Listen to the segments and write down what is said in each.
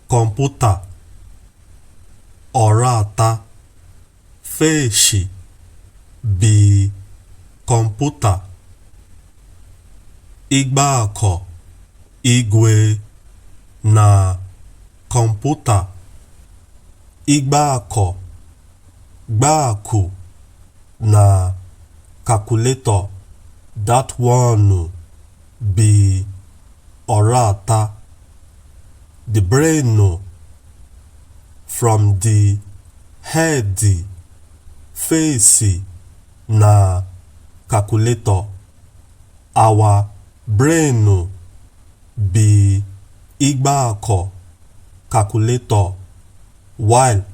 komputa, Orattah, feixe, bi, komputa, igbako, igwe, na, komputa, igbako, gbaku, na, calculator, that one, bi, Orattah, the brain, from the head, face, na, calculator, our brain, bi, igbako, calculator, while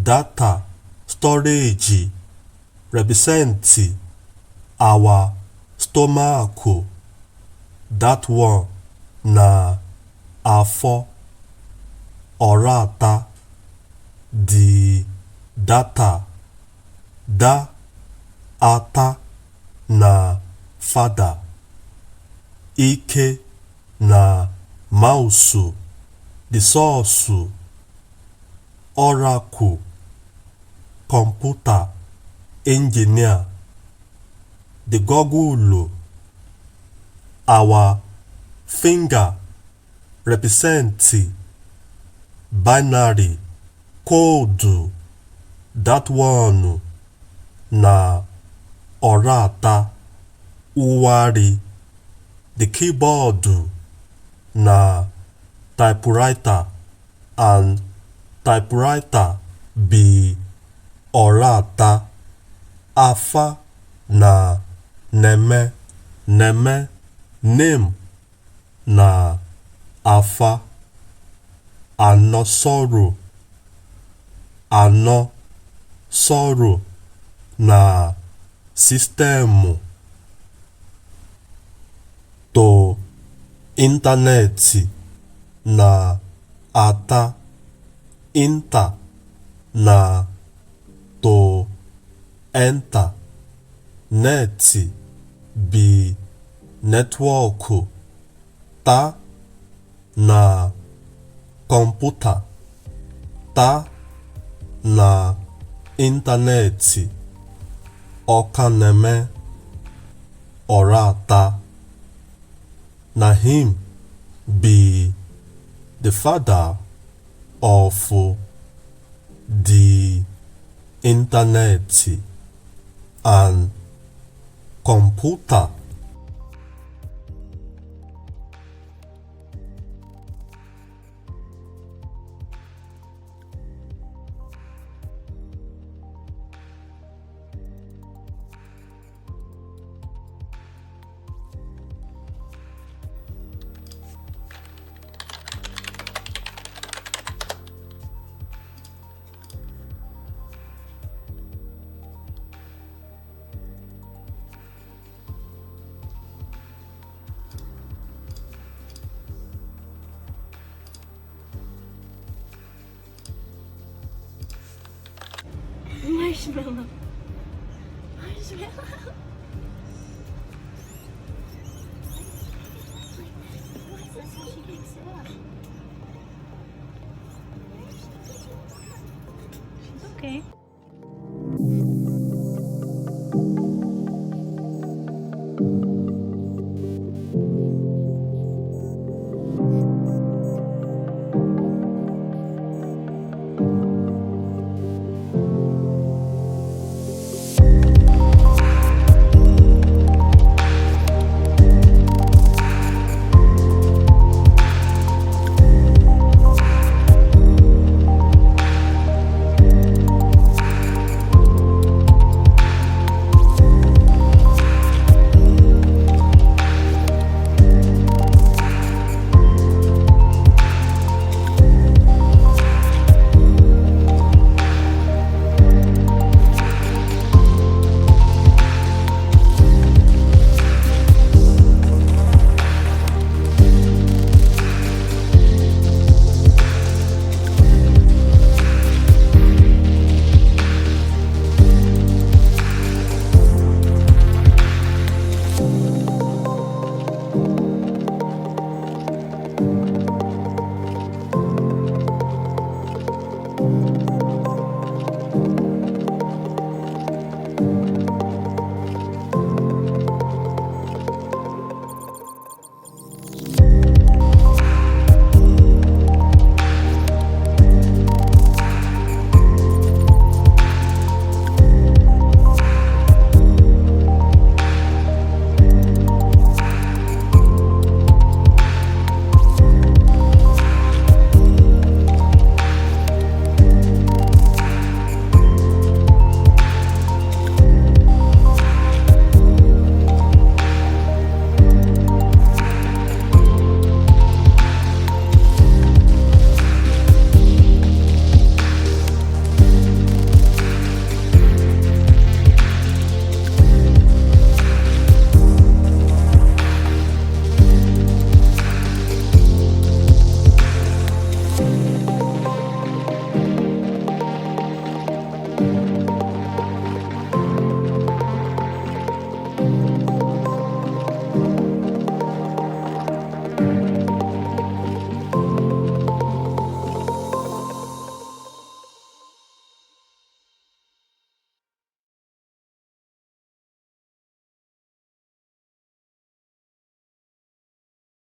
data storage represent our stomach, that one na afọ. Orattah, the data, da ata na father, ike na mouse, the source, oracle, computer, engineer, the goggle, our finger represent binary code, that one na Orattah, uwari, the keyboard na typewriter, and typewriter be Orattah, afa na neme, name na afa, ano sorrow na system, to internet na ata, enta na to enta, neti bi netiwoku, ta na komputa, ta na internet, Okaneme, Orattah, na him be the father of the internet and computer. Marshmallow. Okay.